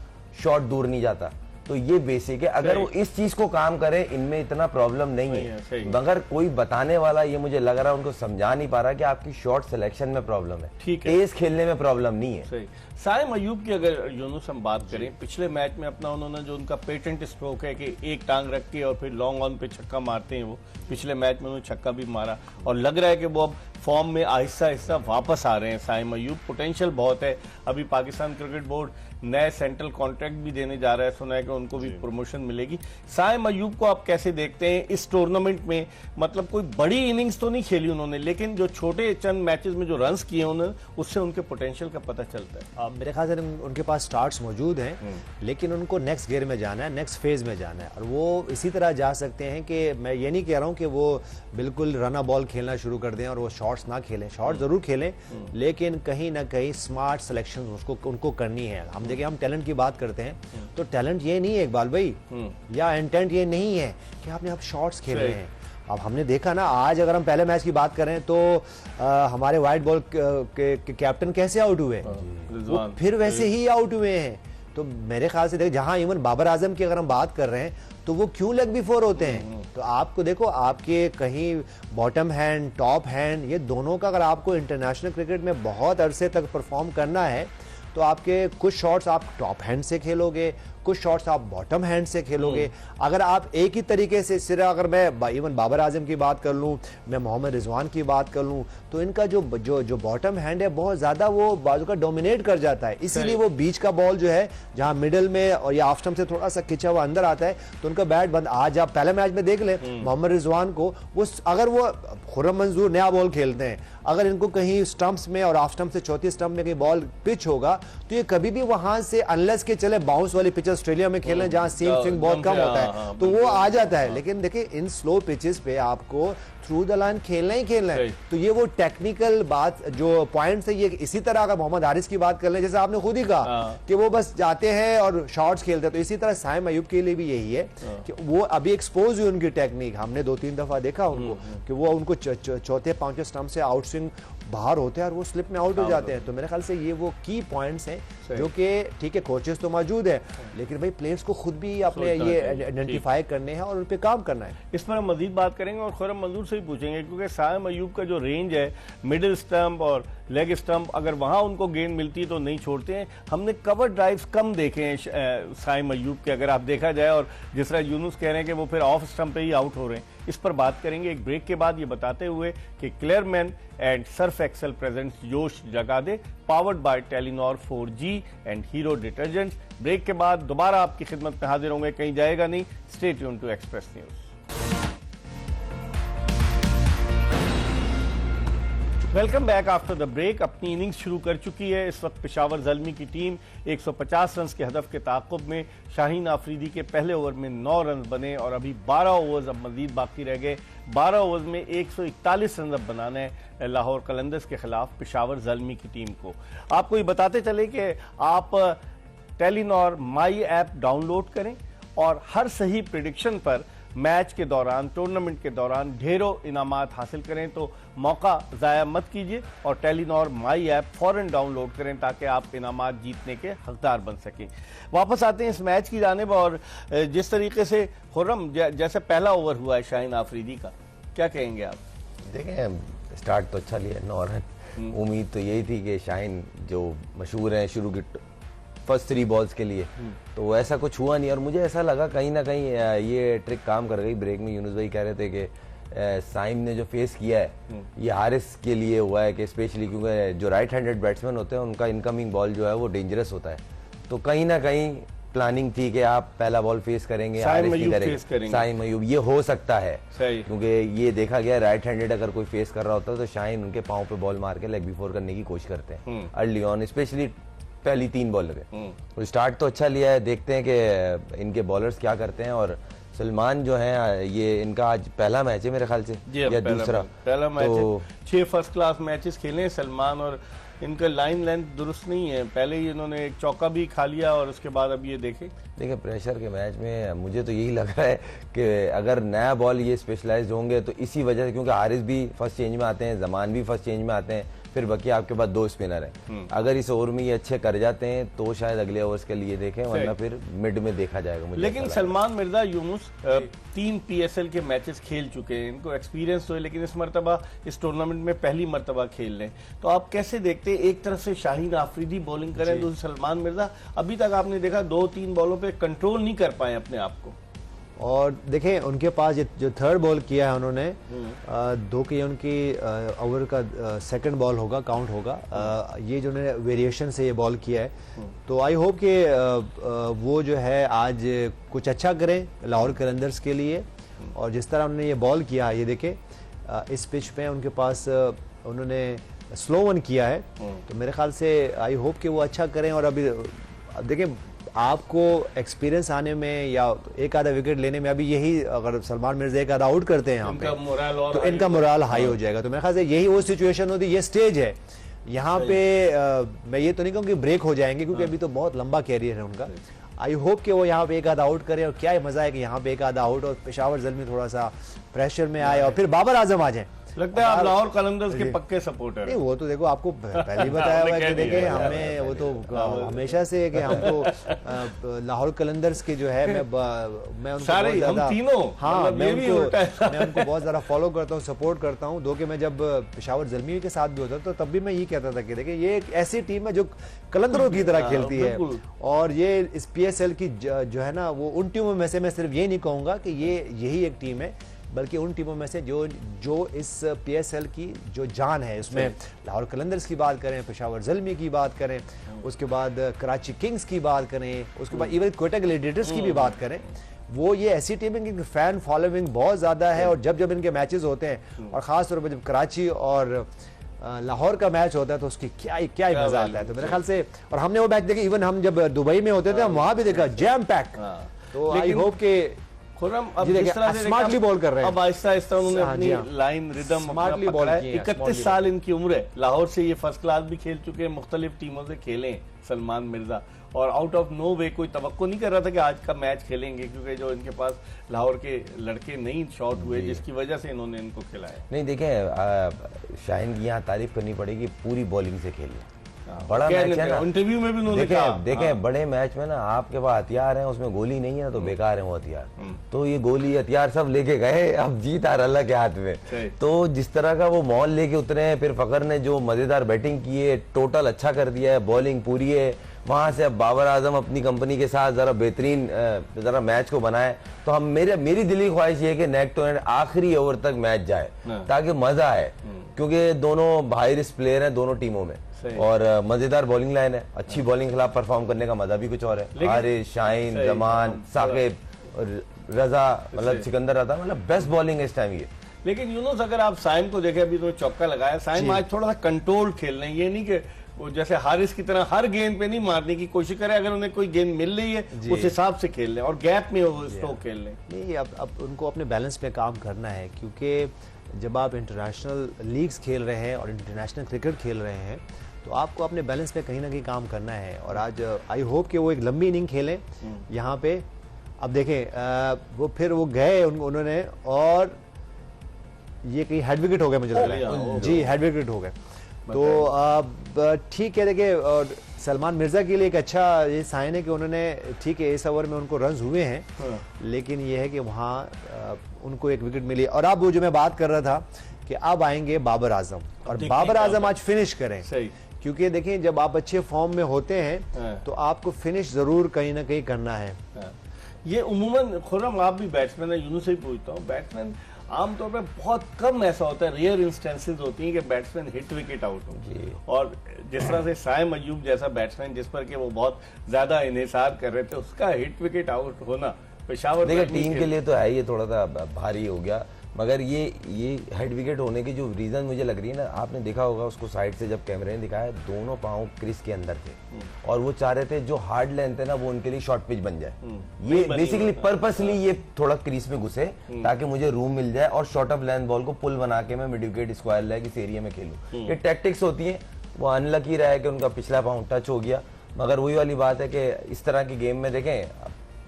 शॉट दूर नहीं जाता। तो ये बेसिक है, अगर वो इस चीज को काम करें इनमें इतना प्रॉब्लम नहीं है। मगर कोई बताने वाला, ये मुझे लग रहा है उनको समझा नहीं पा रहा कि आपकी शॉट सिलेक्शन में प्रॉब्लम है, तेज खेलने में प्रॉब्लम नहीं है। सही। साइम अयूब की अगर यूनुस हम बात करें, पिछले मैच में अपना उन्होंने जो उनका पेटेंट स्ट्रोक है कि एक टांग रख के और फिर लॉन्ग ऑन पे छक्का मारते हैं, वो पिछले मैच में उन्होंने छक्का भी मारा और लग रहा है कि वो अब फॉर्म में आहिस्ता आहिस्ता वापस आ रहे हैं। साइम अयूब पोटेंशियल बहुत है। अभी पाकिस्तान क्रिकेट बोर्ड नए सेंट्रल कॉन्ट्रैक्ट भी देने जा रहा है, सुना है कि उनको भी प्रमोशन मिलेगी। साइम अयूब को आप कैसे देखते हैं इस टूर्नामेंट में? मतलब कोई बड़ी इनिंग्स तो नहीं खेली उन्होंने, लेकिन जो छोटे चंद मैचेस में जो रन्स किए उन्होंने, उससे उनके पोटेंशियल का पता चलता है। मेरे ख्याल से उनके पास स्टार्ट्स मौजूद हैं, लेकिन उनको नेक्स्ट गियर में जाना है, नेक्स्ट फेज में जाना है, और वो इसी तरह जा सकते हैं कि मैं ये नहीं कह रहा हूँ कि वो बिल्कुल रन बॉल खेलना शुरू कर दें और वो शॉट्स ना खेलें, शॉट जरूर खेलें, लेकिन कहीं ना कहीं स्मार्ट सिलेक्शन उनको करनी है। हम देखिए, हम टैलेंट की बात करते हैं तो टैलेंट ये नहीं है इकबाल भाई, या इंटेंट ये नहीं है कि आपने आप शॉट्स खेल रहे हैं। अब हमने देखा ना, आज अगर हम पहले मैच की बात करें तो हमारे वाइट बॉल के कैप्टन कैसे आउट हुए, वो फिर वैसे ही आउट हुए हैं। तो मेरे ख्याल से देखो, जहां इवन बाबर आजम की अगर हम बात कर रहे हैं तो वो क्यों लेग बिफोर होते हैं। तो आपको देखो, आपके कहीं बॉटम हैंड, टॉप हैंड, ये दोनों का अगर आपको इंटरनेशनल क्रिकेट में बहुत अरसे तक परफॉर्म करना है तो आपके कुछ शॉट्स आप टॉप हैंड से खेलोगे, कुछ शॉट्स आप बॉटम हैंड से खेलोगे। अगर आप एक ही तरीके से सिर्फ, अगर मैं इवन बाबर आजम की बात कर लूं, मैं मोहम्मद रिजवान की बात कर लूं, तो इनका जो बॉटम हैंड है बहुत ज्यादा वो बाजू का डोमिनेट कर जाता है। इसीलिए वो बीच का बॉल जो है, जहां मिडिल में और या ऑफ स्टंप से थोड़ा सा खिंचा हुआ अंदर आता है, तो उनका बैट बंद। आज आप पहले मैच में देख लें मोहम्मद रिजवान को, वो अगर वो खुर्रम मंजूर नया बॉल खेलते हैं, अगर इनको कहीं स्टंप्स में और ऑफ स्टंप से चौथी स्टंप में कहीं बॉल पिच होगा तो ये कभी भी वहां से, अनलेस के चले बाउंस वाली पिच ऑस्ट्रेलिया में खेलने जहां सीम स्विंग बहुत कम होता है, तो वो आ जाता है। लेकिन देखिए, इन स्लो पिचेस पे आपको थ्रू द लाइन खेलना ही खेलना है। तो ये वो टेक्निकल बात जो पॉइंट्स है, ये इसी तरह अगर मोहम्मद हारिस की बात कर लें, जैसे आपने खुद ही कहा कि वो बस जाते हैं और शॉट्स खेलते हैं, तो इसी तरह साइम अयूब के लिए भी यही है कि वो अभी एक्सपोज हुई उनकी टेक्निक। हमने 2-3 दफा देखा उनको कि वो उनको चौथे पांचवें स्टंप से आउट स्विंग बाहर होते हैं और वो स्लिप में आउट हो जाते हैं। तो मेरे ख्याल से ये वो की पॉइंट्स हैं जो कि ठीक है, कोचेस तो मौजूद है, लेकिन भाई प्लेयर्स को खुद भी अपने ये आइडेंटिफाई करने हैं और उन पे काम करना है। इस पर हम मजीद बात करेंगे और खुर्रम मंजूर से ही पूछेंगे, क्योंकि साइम अयूब का जो रेंज है, मिडिल स्टंप और लेग स्टंप, अगर वहां उनको गेंद मिलती है तो नहीं छोड़ते हैं। हमने कवर ड्राइव्स कम देखे हैं साइम अयूब के, अगर आप देखा जाए, और जिस तरह यूनुस कह रहे हैं कि वो फिर ऑफ स्टंप पे ही आउट हो रहे हैं। इस पर बात करेंगे एक ब्रेक के बाद, ये बताते हुए कि Clearman and Surf Excel presents जोश जगा दे, powered by Telenor 4G and Hero detergents. Break के बाद दोबारा आपकी खिदमत में हाजिर होंगे, कहीं जाएगा नहीं। Stay tune to Express news. Welcome back after the break. अपनी इनिंग्स शुरू कर चुकी है इस वक्त पेशावर ज़ल्मी की टीम। 150 रन के हदफ के ताक़ुब में शाहीन आफरीदी के पहले ओवर में 9 रन बने और अभी 12 ओवर्स अब मजीद बाकी रह गए। 12 ओवर्स में 141 रन अब बनाना है लाहौर कलंदर्स के खिलाफ पेशावर ज़ल्मी की टीम को। आपको ये बताते चले कि आप टेलीनॉर माई ऐप डाउनलोड करें और हर सही प्रेडिक्शन पर मैच के दौरान, टूर्नामेंट के दौरान ढेरों इनामात हासिल करें। तो मौका ज़ाया मत कीजिए और टेलीनॉर माई ऐप फौरन डाउनलोड करें ताकि आप इनामात जीतने के हकदार बन सकें। वापस आते हैं इस मैच की जानिब, और जिस तरीके से खुर्रम, जैसे पहला ओवर हुआ है शाहीन आफरीदी का, क्या कहेंगे आप? देखें, स्टार्ट तो अच्छा लिया, 9 रन। उम्मीद तो यही थी कि शाहीन जो मशहूर हैं शुरू की फर्स्ट 3 बॉल्स के लिए, तो ऐसा कुछ हुआ नहीं। और मुझे ऐसा लगा कहीं ना कहीं ये ट्रिक काम कर गई। ब्रेक में यूनुस भाई कह रहे थे कि साइम ने जो फेस किया है ये हारिस के लिए हुआ है, कि स्पेशली क्योंकि जो राइट हैंडेड बैट्समैन होते हैं उनका इनकमिंग बॉल जो है वो डेंजरस होता है। तो कहीं ना कहीं प्लानिंग थी कि आप पहला बॉल फेस करेंगे, हारिस की करेंगे, साइम अयूब, ये हो सकता है क्योंकि ये देखा गया राइट हैंडेड अगर कोई फेस कर रहा होता है तो शाहीन उनके पाँव पे बॉल मार के लेग बिफोर करने की कोशिश करते हैं अर्ली ऑन, स्पेशली पहली 3 बॉल लगे। तो स्टार्ट तो अच्छा लिया है, देखते हैं कि इनके बॉलर्स क्या करते हैं। और सलमान जो है, ये इनका आज पहला मैच है मेरे ख्याल से या दूसरा, पहला मैच तो 6 फर्स्ट क्लास मैचेस खेले हैं सलमान, और इनका लाइन लेंथ दुरुस्त नहीं है। पहले ही इन्होंने एक चौका भी खा लिया और उसके बाद अब ये देखिए प्रेशर के मैच में मुझे तो यही लग रहा है कि अगर नया बॉल ये स्पेशलाइज्ड होंगे तो इसी वजह से, क्योंकि हारिस भी फर्स्ट चेंज में आते हैं, जमान भी फर्स्ट चेंज में आते हैं, फिर बाकी आपके पास 2 स्पिनर हैं। अगर इस ओवर में ये अच्छे कर जाते हैं तो शायद अगले ओवर्स के लिए देखें, वरना फिर मिड में देखा जाएगा। मुझे लेकिन सलमान मिर्जा यूनुस 3 PSL के मैचेस खेल चुके हैं, इनको एक्सपीरियंस तो है, लेकिन इस मरतबा इस टूर्नामेंट में पहली मरतबा खेल रहे हैं। तो आप कैसे देखते हैं, एक तरफ से शाहीन आफरीदी बॉलिंग करें, दूसरी सलमान मिर्जा, अभी तक आपने देखा 2-3 बॉलों पे कंट्रोल नहीं कर पाए अपने आप को। और देखें उनके पास जो थर्ड बॉल किया है उन्होंने, 2 की उनकी ओवर का सेकंड बॉल होगा, काउंट होगा। ये जो उन्होंने वेरिएशन से ये बॉल किया है, तो आई होप कि वो जो है आज कुछ अच्छा करें लाहौर कलंदर्स के लिए। और जिस तरह उन्होंने ये बॉल किया, ये देखें इस पिच पे उनके पास उन्होंने स्लो वन किया है, तो मेरे ख्याल से आई होप कि वो अच्छा करें। और अभी देखें, आपको एक्सपीरियंस आने में या एक आधा विकेट लेने में, अभी यही अगर सलमान मिर्जा एक आधा आउट करते हैं यहाँ पे तो इनका मोराल हाई हो जाएगा। तो मेरे ख्याल से यही वो सिचुएशन होती है, ये स्टेज है यहाँ पे। मैं ये तो नहीं कहूँ कि ब्रेक हो जाएंगे, क्योंकि अभी तो बहुत लंबा कैरियर है उनका। आई होप कि वो यहाँ पे एक आधा आउट करे, और क्या ही मजा है कि यहाँ पे एक आधा आउट और पेशावर ज़ल्मी थोड़ा सा प्रेशर में आए और फिर बाबर आजम आ जाए। लगता है आप लाहौर कलंदर्स के पक्के सपोर्टर नहीं, वो तो देखो आपको पहले ही बताया हुआ है कि देखे हमें वो तो हमेशा से है कि हमको लाहौर कलंदर्स के जो है मैं उनको सारे बहुत ज्यादा, हम तीनों, हाँ मतलब मैं ये भी उल्टा है। उनको बहुत ज्यादा फॉलो करता हूँ, सपोर्ट करता हूँ। दो कि मैं जब पेशावर ज़ल्मी के साथ भी होता तो तब भी मैं ये कहता था कि देखिए ये एक ऐसी टीम है जो कलंदरों की तरह खेलती है, और ये इस PSL की जो है ना वो उन टीमों में से मैं सिर्फ ये नहीं कहूंगा कि ये यही एक टीम है, बल्कि उन टीमों में से जो इस PSL की जो जान है, उसमें लाहौर कलंदर्स की बात करें, पेशावर ज़ल्मी की बात करें, उसके बाद कराची किंग्स की बात करें, उसके बाद इवन क्वेटा ग्लैडिएटर्स की भी बात करें, वो ये ऐसी टीम है कि फैन फॉलोइंग बहुत ज़्यादा है। और जब इनके मैचेस होते हैं और ख़ास तौर पर जब कराची और लाहौर का मैच होता है तो उसकी क्या ही मजा आता है। तो मेरे ख्याल से, और हमने वो मैच देखे, इवन हम जब दुबई में होते थे हम वहां भी देखा जैम पैक। तो आई होप के खुर्रम अब जिस तरह से स्मार्टली बॉल कर रहे हैं, अब आहिस्ता आहिस्ता उन्होंने अपनी लाइन रिदम स्मार्टली बॉल किया है। 31 साल इनकी उम्र है, लाहौर से ये फर्स्ट क्लास भी खेल चुके हैं, मुख्तलिफ टीमों से खेले हैं सलमान मिर्जा, और आउट ऑफ नो वे कोई तवक्को नहीं कर रहा था कि आज का मैच खेलेंगे, क्योंकि जो इनके पास लाहौर के लड़के नहीं शॉट हुए जिसकी वजह से इन्होंने इनको खिलाया। नहीं देखें, शाहीन की यहाँ तारीफ करनी पड़ेगी, पूरी बॉलिंग से खेली, बड़ा मैच है ना। इंटरव्यू में भी उन्होंने कहा, देखें बड़े मैच में ना आपके पास हथियार हैं, उसमें गोली नहीं है तो बेकार है वो हथियार। तो ये गोली हथियार सब लेके गए, अब जीत आ अल्लाह के हाथ में। तो जिस तरह का वो माहौल लेके उतरे हैं, फिर फखर ने जो मजेदार बैटिंग की है, टोटल अच्छा कर दिया है, बॉलिंग पूरी है। वहां से अब बाबर आजम अपनी कंपनी के साथ जरा बेहतरीन जरा मैच को बनाए। तो हम मेरी दिली ख्वाहिश ये है कि नेक टू नेक आखिरी ओवर तक मैच जाए ताकि मजा आए, क्योंकि दोनों हाई रिस्क प्लेयर हैं दोनों टीमों में, और मजेदार बॉलिंग लाइन है, अच्छी बॉलिंग के खिलाफ परफॉर्म करने का मजा भी कुछ और है। हारिस, शाहीन, जमान, साकिब, रजा, मतलब सिकंदर रजा, मतलब बेस्ट बॉलिंग है इस टाइम ये। लेकिन यूनुस अगर आप साइम को देखें, अभी तो चौका लगाया, साइम आज थोड़ा सा कंट्रोल खेल रहे हैं, ये नहीं कि वो जैसे हारिस की तरह हर गेंद पे नहीं मारने की कोशिश करे, अगर उन्हें कोई गेंद मिल रही है उस हिसाब से खेल लें और गैप में वो स्ट्रोक खेल लें। नहीं, अब उनको अपने बैलेंस पे काम करना है, क्योंकि जब आप इंटरनेशनल लीग्स खेल रहे हैं और इंटरनेशनल क्रिकेट खेल रहे हैं तो आपको अपने बैलेंस पे कहीं ना कहीं काम करना है। और आज आई होप कि वो एक लंबी इनिंग खेलें यहाँ पे। अब देखें वो फिर वो गए उन्होंने, और ये कहीं हेड विकेट हो गए, मुझे लग रहा है जी, हेड विकेट हो गए। तो अब ठीक है, देखिए और सलमान मिर्जा के लिए एक अच्छा ये साइन है कि उन्होंने, ठीक है इस ओवर में उनको रन्स हुए हैं, लेकिन ये है कि वहाँ उनको एक विकेट मिली। और अब वो जो मैं बात कर रहा था कि अब आएंगे बाबर आजम, और बाबर आजम आज फिनिश करें, क्योंकि देखें जब आप अच्छे फॉर्म में होते हैं तो आपको फिनिश जरूर कहीं ना कहीं करना है। ये उम्मूमन खुर्रम आप भी बैट्समैन है, यूनुस से ही पूछता हूँ, बैट्समैन आमतौर पर बहुत कम ऐसा होता है, रेयर इंस्टेंसेस होती हैं कि बैट्समैन हिट विकेट आउट हो, और जिस तरह से साइम अयूब जैसा बैट्समैन जिस पर कि वो बहुत ज्यादा इन्हिसार कर रहे थे, उसका हिट विकेट आउट होना पेशावर देखिए टीम के लिए तो है, ये थोड़ा सा भारी हो गया, मगर ये हेड विकेट होने की जो रीजन मुझे लग रही है ना, आपने देखा होगा उसको साइड से जब कैमरे ने दिखाया, दोनों पांव क्रीज के अंदर थे और वो चाह रहे थे जो हार्ड लेंथ है ना वो उनके लिए शॉर्ट पिच बन जाए। ये बेसिकली पर्पसली ये थोड़ा क्रीज में घुसे ताकि मुझे रूम मिल जाए और शॉर्ट ऑफ लेंथ बॉल को पुल बना के मैं मिड विकेट स्क्वायर लेग इस एरिया में खेलूं। ये टैक्टिक्स होती है, वो अनलकी रहा है कि उनका पिछला पांव टच हो गया, मगर वही वाली बात है कि इस तरह की गेम में देखें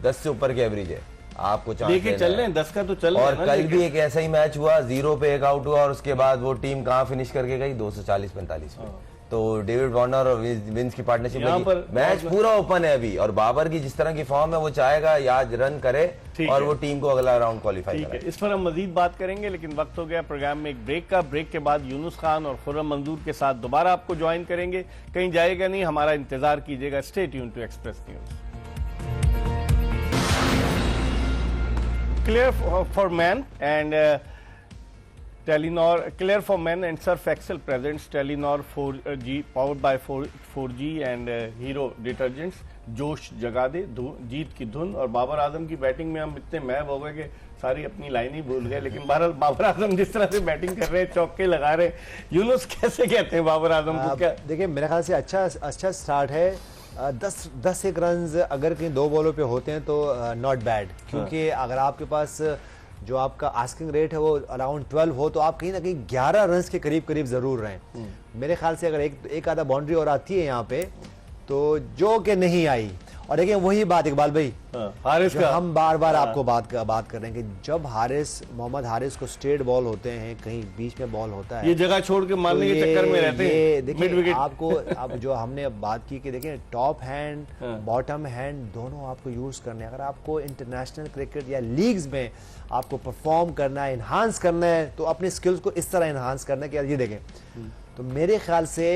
10 से ऊपर की एवरेज है, आपको लेके चल रहे हैं 10 का तो चल रहे हैं। और कल भी एक ऐसा ही मैच हुआ, 0 पे एक आउट हुआ और उसके बाद वो टीम कहां फिनिश करके गई 240-45 पे। तो डेविड वार्नर और विंस की पार्टनरशिप में मैच पूरा ओपन है अभी, और बाबर की जिस तरह की फॉर्म है वो चाहेगा याद रन करे और वो टीम को अगला राउंड क्वालिफाई करे। इस पर हम मजीद बात करेंगे, लेकिन वक्त हो गया प्रोग्राम में एक ब्रेक का। ब्रेक के बाद यूनुस खान और खुर्रम मंजूर के साथ दोबारा आपको ज्वाइन करेंगे, कहीं जाएगा नहीं, हमारा इंतजार कीजिएगा। Stay tune to Express news. Clear for Men and Telenor, Clear for Men and Surf Excel presents Telenor 4G powered by 4G and Hero detergents। जोश जगा दे, जीत की धुन। और बाबर आजम की बैटिंग में हम इतने मैब हो गए कि सारी अपनी लाइन ही भूल गए, लेकिन बहरहाल बाबर आजम जिस तरह से बैटिंग कर रहे हैं, चौके लगा रहे हैं, यूनुस कैसे कहते हैं बाबर आजम को? क्या देखिए मेरे ख्याल से अच्छा स्टार्ट है। 10 एक रन अगर कहीं 2 बॉलों पे होते हैं तो नॉट बैड, क्योंकि अगर आपके पास जो आपका आस्किंग रेट है वो अराउंड 12 हो तो आप कहीं ना कहीं 11 रन के करीब जरूर रहें। मेरे ख्याल से अगर एक आधा बाउंड्री और आती है यहाँ पे तो जो कि नहीं आई। और देखिए वही बात इकबाल भाई, हारिस जो का हम बार बार आपको बात कर रहे हैं कि जब मोहम्मद हारिस को स्ट्रेट बॉल होते हैं, कहीं बीच में बॉल होता है, ये जगह छोड़ के मारने तो के चक्कर में रहते हैं मिड देखिए विकेट। आपको अब जो हमने अब बात की कि देखिए टॉप हैंड बॉटम हैंड दोनों आपको यूज करने हैं। अगर आपको इंटरनेशनल क्रिकेट या लीग्स में आपको परफॉर्म करना है, इन्हांस करना है, तो अपने स्किल्स को इस तरह इन्हांस करना है कि यार ये देखें। तो मेरे ख्याल से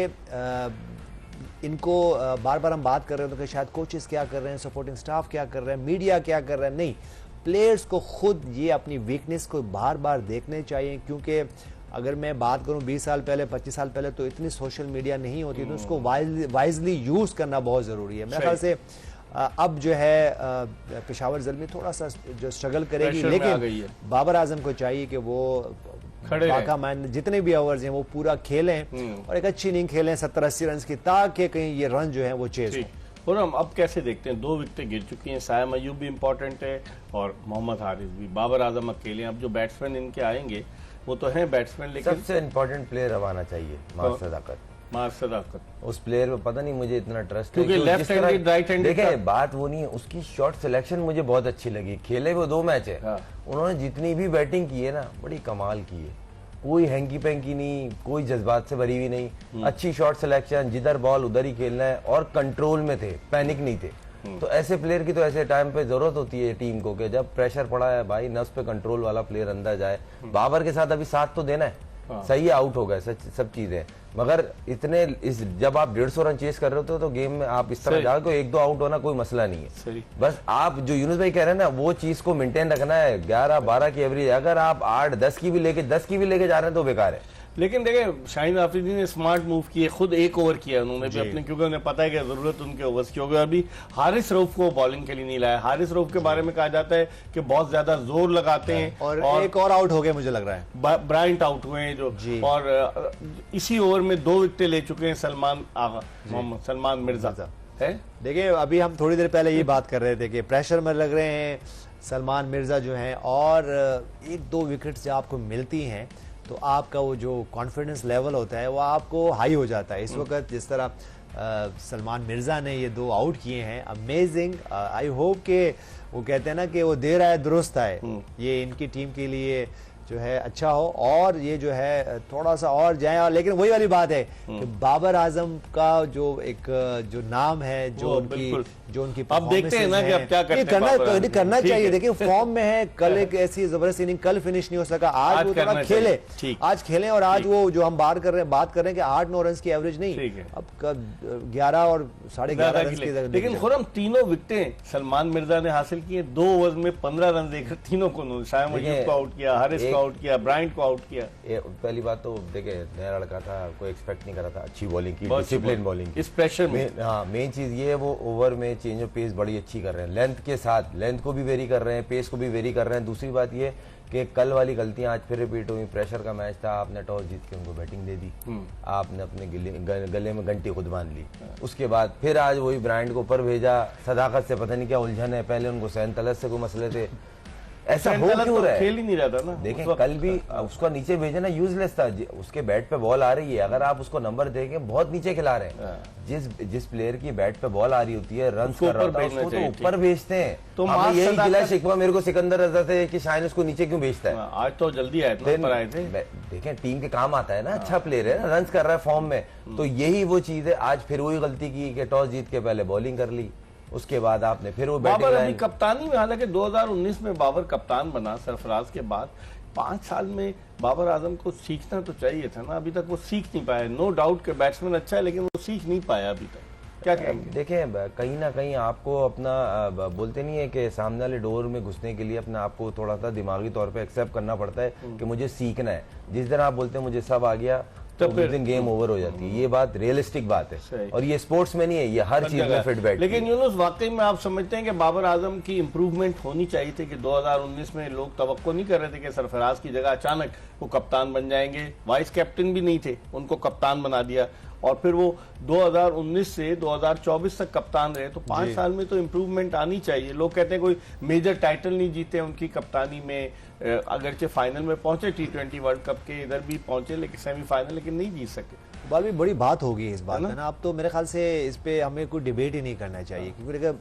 इनको बार बार हम बात कर रहे हैं तो कि शायद कोचेस क्या कर रहे हैं, सपोर्टिंग स्टाफ क्या कर रहे हैं, मीडिया क्या कर रहा है, नहीं, प्लेयर्स को खुद ये अपनी वीकनेस को बार बार देखने चाहिए। क्योंकि अगर मैं बात करूं 20 साल पहले 25 साल पहले तो इतनी सोशल मीडिया नहीं होती, तो उसको वाइजली यूज करना बहुत जरूरी है। मेरे ख्याल से अब जो है पेशावर ज़ल्मी थोड़ा सा जो स्ट्रगल करेगी, लेकिन बाबर आजम को चाहिए कि वो बाका मैन जितने भी ओवर्स हैं वो पूरा खेलें और एक अच्छी इनिंग खेलें 70-80 रन की, ताकि कहीं ये रन जो है वो चेज हो। और हम अब कैसे देखते हैं, 2 विकेटें गिर चुकी हैं, सायम अयूब भी इंपॉर्टेंट है और मोहम्मद हारिस भी, बाबर आजम अकेले। अब जो बैट्समैन इनके आएंगे वो तो हैं बैट्समैन, लेकिन सबसे इम्पोर्टेंट प्लेयर अब आना चाहिए मार सदाकत। उस प्लेयर पे पता नहीं मुझे इतना ट्रस्ट है, क्योंकि लेफ्ट हैंडेड राइट हैंडेड देखिए बात वो नहीं है, उसकी शॉट सिलेक्शन मुझे बहुत अच्छी लगी। खेले वो 2 मैच है, उन्होंने जितनी भी बैटिंग की है ना बड़ी कमाल की है, कोई हैंकी पैंकी नहीं, कोई जज्बात से भरी हुई नहीं, अच्छी शॉट सिलेक्शन, जिधर बॉल उधर ही खेलना है और कंट्रोल में थे, पैनिक नहीं थे। तो ऐसे प्लेयर की तो ऐसे टाइम पे जरूरत होती है टीम को कि जब प्रेशर पड़ा है भाई नस पे कंट्रोल वाला प्लेयर अंदर जाए। बाबर के साथ अभी साथ तो देना है, सही आउट हो गए सब चीजें, मगर इतने जब आप 150 रन चेस कर रहे होते हो तो गेम में आप इस तरह जाओ 1-2 आउट होना कोई मसला नहीं है। बस आप जो यूनुस भाई कह रहे हैं ना वो चीज को मेंटेन रखना है। 11-12 की एवरेज, अगर आप 8-10 की भी लेके जा रहे हैं तो बेकार है। लेकिन देखिए शाहीन आफरीदी ने स्मार्ट मूव किए, खुद 1 ओवर किया उन्होंने भी अपने, क्योंकि उन्हें पता है कि जरूरत उनके ओवर्स की होगी। अभी हारिस रऊफ को बॉलिंग के लिए नहीं लाया। हारिस रऊफ के बारे में कहा जाता है कि बहुत ज्यादा जोर लगाते हैं और एक और आउट हो गया मुझे लग रहा है, ब्रायंट आउट हुए हैं जो, और इसी ओवर में 2 विकेटें ले चुके हैं सलमान मिर्जा है। देखिए अभी हम थोड़ी देर पहले ये बात कर रहे थे कि प्रेशर में लग रहे हैं सलमान मिर्जा जो हैं, और 1-2 विकेट से आपको मिलती हैं तो आपका वो जो कॉन्फिडेंस लेवल होता है वो आपको हाई हो जाता है। इस वक्त जिस तरह सलमान मिर्जा ने ये 2 आउट किए हैं, अमेजिंग। आई होप कि वो कहते हैं ना कि वो दे रहा है दुरुस्त है, ये इनकी टीम के लिए जो है अच्छा हो और ये जो है थोड़ा सा और जाए। लेकिन वही वाली बात है कि बाबर आजम का जो नाम है, जो उनकी अब देखते हैं ना कि अब क्या करते हैं, करना चाहिए। देखिए फॉर्म में है, कल एक ऐसी जबरदस्त इनिंग, कल फिनिश नहीं हो सका, आज वो थोड़ा खेले, आज खेलें। और आज वो जो हम बात कर रहे हैं कि 8-9 रन की एवरेज नहीं, अब 11 और 11.5 रन की। लेकिन खुरम 3 विकेटें सलमान मिर्जा ने हासिल की, 2 ओवर में 15 रन देकर तीनों को, शायम अयूब को आउट किया, हारिस को आउट किया, ब्रायंट को आउट किया। पहली बात तो देखे नया लड़का था, कोई एक्सपेक्ट नहीं कर रहा था, अच्छी बॉलिंग की, डिसिप्लिन बॉलिंग, इस प्रेशर में। हाँ मेन चीज ये है वो ओवर में चेंज ऑफ पेस बड़ी अच्छी कर रहे हैं, लेंथ के साथ, लेंथ को भी वेरी कर रहे हैं, पेस को भी वेरी कर रहे हैं। दूसरी बात ये कि कल वाली गलतियां आज फिर रिपीट हुई। प्रेशर का मैच था, आपने टॉस जीत के उनको बैटिंग दे दी, आपने अपने गले में घंटी खुद बांध ली। उसके बाद फिर आज वही ब्रांड को ऊपर भेजा, सदाकत से पता नहीं क्या उलझन है, पहले उनको सैन तलत से कोई मसले थे, ऐसा हो क्यों रहा है? खेल ही नहीं रहा था ना। देखें कल भी उसको नीचे भेजना यूजलेस था, उसके बैट पे बॉल आ रही है, अगर आप उसको नंबर देंगे बहुत नीचे खिला रहे हैं। जिस प्लेयर की बैट पे बॉल आ रही होती है, रन कर रहा होता है, उसको तो ऊपर भेजते हैं। तो यही गिला शिकवा मेरे को सिकंदर रजा थे कि शायद उसको नीचे क्यों भेजता है। आज तो जल्दी आए थे। देखें टीम के काम आता है ना, अच्छा प्लेयर है ना, रन कर रहा है फॉर्म में, तो यही वो चीज है। आज फिर वही गलती की कि टॉस जीत के पहले बॉलिंग कर ली, उसके बाद आपने फिर वो बाबर अभी कप्तानी में, हालांकि 2019 में बाबर कप्तान बना सरफराज के बाद, 5 साल में बाबर आजम को सीखना तो चाहिए था ना, अभी तक वो सीख नहीं पाया। नो डाउट के बैट्समैन अच्छा है, लेकिन वो सीख नहीं पाया अभी तक। क्या कहेंगे? देखें कहीं ना कहीं आपको अपना बोलते नहीं है कि सामने वाले डोर में घुसने के लिए अपने आपको थोड़ा सा दिमागी तौर पे एक्सेप्ट करना पड़ता है कि मुझे सीखना है। जिस दिन आप बोलते हैं मुझे सब आ गया तो उस दिन गेम ओवर हो जाती है। ये बात रियलिस्टिक बात है, और ये स्पोर्ट्स में नहीं है, ये हर चीज में फिट बैठ। लेकिन यूनुस वाकई में आप समझते हैं कि बाबर आजम की इंप्रूवमेंट होनी चाहिए थी कि 2019 में लोग तवक्को नहीं कर रहे थे कि सरफराज की जगह अचानक वो कप्तान बन जाएंगे, वाइस कैप्टन भी नहीं थे, उनको कप्तान बना दिया और फिर वो 2019 से 2024 तक कप्तान रहे। तो 5 साल में तो इम्प्रूवमेंट आनी चाहिए। लोग कहते हैं कोई मेजर टाइटल नहीं जीते उनकी कप्तानी में, अगरचे फाइनल में पहुंचे T20 वर्ल्ड कप के, इधर भी पहुंचे लेकिन सेमीफाइनल, लेकिन नहीं जीत सके। बाल भी बड़ी बात होगी इस बात में ना। अब तो मेरे ख्याल से इस पे हमें कोई डिबेट ही नहीं करना चाहिए, क्योंकि देखिए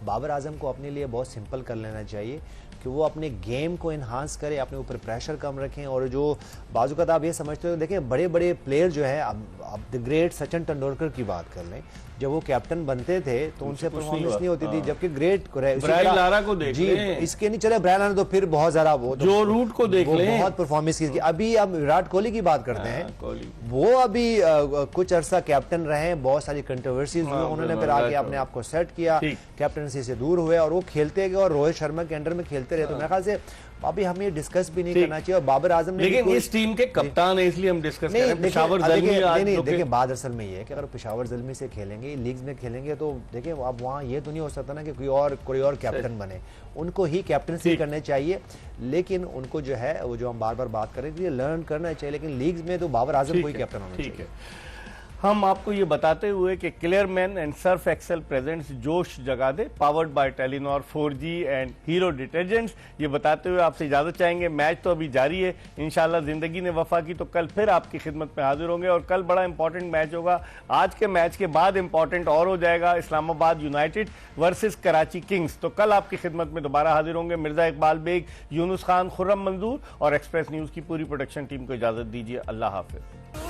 बाबर आजम को अपने लिए बहुत सिंपल कर लेना चाहिए कि वो अपने गेम को इन्हांस करे, अपने ऊपर प्रेशर कम रखें। और जो बाजुकत आप ये समझते हो, देखिए बड़े बड़े प्लेयर जो है, अब द ग्रेट सचिन तेंदुलकर की बात कर लें, जब वो कैप्टन बनते थे तो उनसे परफॉर्मेंस नहीं होती थी, जबकि ग्रेट ब्रायन लारा को देख जी लें, इसके नहीं चले, ब्रायन लारा तो फिर बहुत ज्यादा वो जो रूट को देख वो लें, बहुत परफॉर्मेंस की। अभी अब विराट कोहली की बात करते हैं, कोहली वो अभी कुछ अरसा कैप्टन रहे, बहुत सारी कंट्रोवर्सीज हुई, उन्होंने फिर आके अपने आप को सेट किया, कैप्टनसी से दूर हुए और वो खेलते गए और रोहित शर्मा के अंडर में खेलते रहे। तो मेरे ख्याल से अभी हमें ये डिस्कस भी नहीं करना चाहिए। और बाबर आजम ने, लेकिन इस टीम के कप्तान है इसलिए हम डिस्कस कर रहे हैं। पेशावर ज़ल्मी आज नहीं, देखिए बात असल में ये है कि अगर पेशावर ज़ल्मी से खेलेंगे, लीग्स में खेलेंगे, तो देखिए अब वहाँ ये तो नहीं हो सकता ना कि कोई और कैप्टन बने, उनको ही कैप्टनसी करने चाहिए। लेकिन उनको जो है वो जो हम बार बार बात करें कि लर्न करना चाहिए, लेकिन लीग्स में तो बाबर आजम को ही कैप्टन होना चाहिए। हम आपको ये बताते हुए कि Clearman and Surf Excel presents जोश जगा दे, powered by Telenor 4G and Hero detergents, ये बताते हुए आपसे इजाजत चाहेंगे। मैच तो अभी जारी है, इंशाल्लाह जिंदगी ने वफा की तो कल फिर आपकी खिदमत में हाजिर होंगे और कल बड़ा इंपॉर्टेंट मैच होगा। आज के मैच के बाद इंपॉर्टेंट और हो जाएगा, Islamabad United versus Karachi Kings. तो कल आपकी खिदमत में दोबारा हाजिर होंगे। मिर्जा इकबाल बेग, यूनुस खान, खुर्रम मंजूर और एक्सप्रेस न्यूज की पूरी प्रोडक्शन टीम को इजाजत दीजिए। अल्लाह हाफिज।